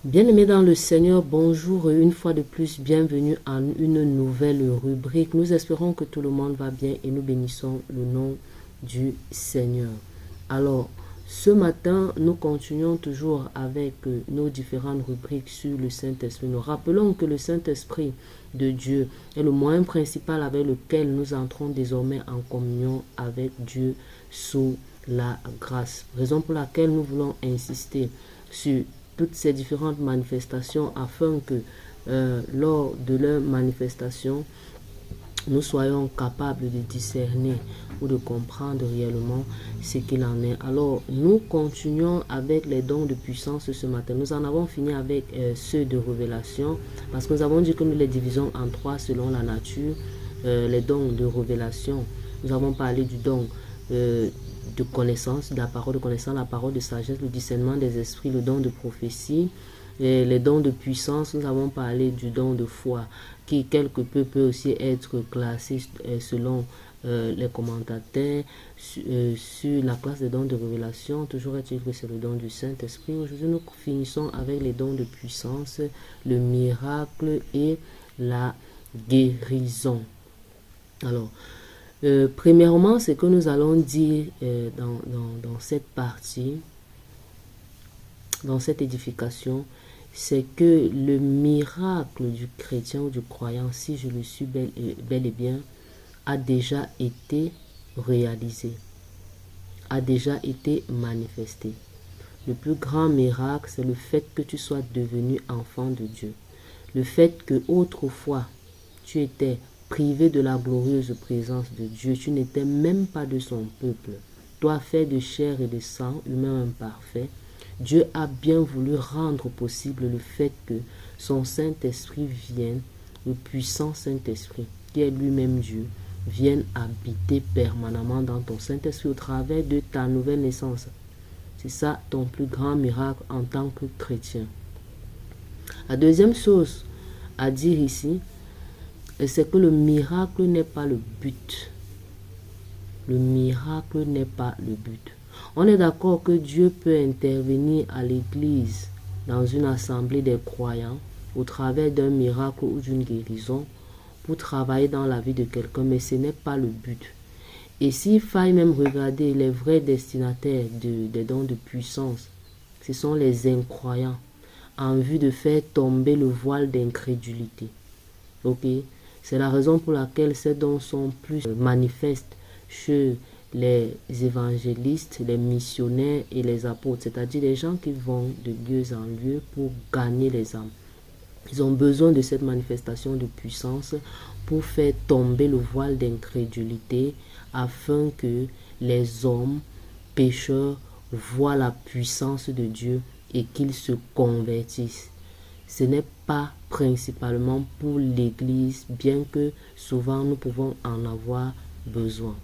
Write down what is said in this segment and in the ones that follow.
Bien-aimés dans le Seigneur, bonjour et une fois de plus, bienvenue à une nouvelle rubrique. Nous espérons que tout le monde va bien et nous bénissons le nom du Seigneur. Alors, ce matin, nous continuons toujours avec nos différentes rubriques sur le Saint-Esprit. Nous rappelons que le Saint-Esprit de Dieu est le moyen principal avec lequel nous entrons désormais en communion avec Dieu sous la grâce. Raison pour laquelle nous voulons insister sur toutes ces différentes manifestations afin que lors de leur manifestation, nous soyons capables de discerner ou de comprendre réellement ce qu'il en est. Alors, nous continuons avec les dons de puissance ce matin. Nous en avons fini avec ceux de révélation parce que nous avons dit que nous les divisons en trois selon la nature. Les dons de révélation, nous avons parlé du don de connaissance, de la parole de connaissance, la parole de sagesse, le discernement des esprits, le don de prophétie. Et les dons de puissance, nous avons parlé du don de foi, qui quelque peu peut aussi être classé selon les commentateurs sur la classe des dons de révélation. Toujours est-il que c'est le don du Saint-Esprit. Aujourd'hui, nous finissons avec les dons de puissance, le miracle et la guérison. Alors, premièrement, ce que nous allons dire dans cette partie, dans cette édification, c'est que le miracle du chrétien ou du croyant, si je le suis bel et bien, a déjà été réalisé, a déjà été manifesté. Le plus grand miracle, c'est le fait que tu sois devenu enfant de Dieu. Le fait que autrefois, tu étais privé de la glorieuse présence de Dieu, tu n'étais même pas de son peuple. Toi, fait de chair et de sang, humain imparfait, Dieu a bien voulu rendre possible le fait que son Saint-Esprit vienne, le puissant Saint-Esprit, qui est lui-même Dieu, vienne habiter permanemment dans ton Saint-Esprit au travers de ta nouvelle naissance. C'est ça ton plus grand miracle en tant que chrétien. La deuxième chose à dire ici, c'est que le miracle n'est pas le but. Le miracle n'est pas le but. On est d'accord que Dieu peut intervenir à l'église, dans une assemblée des croyants, au travers d'un miracle ou d'une guérison, pour travailler dans la vie de quelqu'un, mais ce n'est pas le but. Et s'il faille même regarder les vrais destinataires des dons de puissance, ce sont les incroyants, en vue de faire tomber le voile d'incrédulité. Ok? C'est la raison pour laquelle ces dons sont plus manifestes chez les évangélistes, les missionnaires et les apôtres, c'est-à-dire les gens qui vont de lieu en lieu pour gagner les âmes. Ils ont besoin de cette manifestation de puissance pour faire tomber le voile d'incrédulité afin que les hommes pécheurs voient la puissance de Dieu et qu'ils se convertissent. Ce n'est pas principalement pour l'Église, bien que souvent nous pouvons en avoir besoin.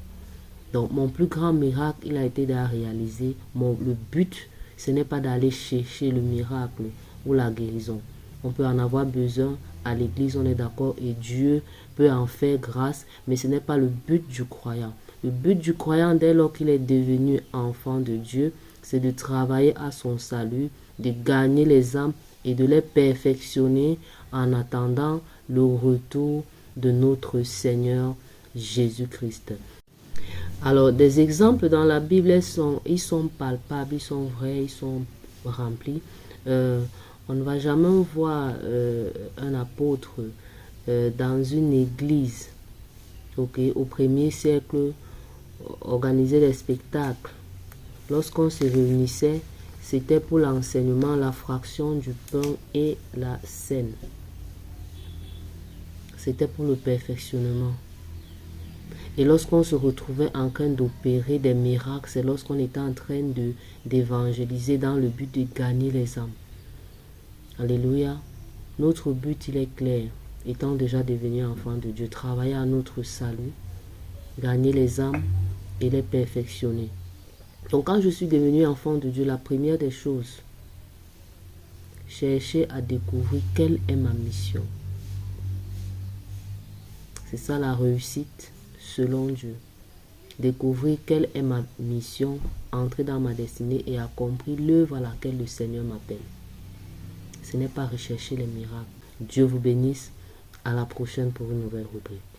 Donc mon plus grand miracle, il a été déjà réalisé. Le but, ce n'est pas d'aller chercher le miracle ou la guérison. On peut en avoir besoin à l'église, on est d'accord, et Dieu peut en faire grâce, mais ce n'est pas le but du croyant. Le but du croyant, dès lors qu'il est devenu enfant de Dieu, c'est de travailler à son salut, de gagner les âmes et de les perfectionner en attendant le retour de notre Seigneur Jésus-Christ. Alors, des exemples dans la Bible, ils sont palpables, ils sont vrais, ils sont remplis. On ne va jamais voir un apôtre dans une église, okay, au 1er siècle, organiser des spectacles. Lorsqu'on se réunissait, c'était pour l'enseignement, la fraction du pain et la scène. C'était pour le perfectionnement. Et lorsqu'on se retrouvait en train d'opérer des miracles, c'est lorsqu'on était en train d'évangéliser dans le but de gagner les âmes. Alléluia. Notre but, il est clair. Étant déjà devenu enfant de Dieu, travailler à notre salut, gagner les âmes et les perfectionner. Donc quand je suis devenu enfant de Dieu, la première des choses, chercher à découvrir quelle est ma mission. C'est ça la réussite selon Dieu. Découvrir quelle est ma mission, entrer dans ma destinée et accomplir l'œuvre à laquelle le Seigneur m'appelle. ce n'est pas rechercher les miracles. Dieu vous bénisse. À la prochaine pour une nouvelle rubrique.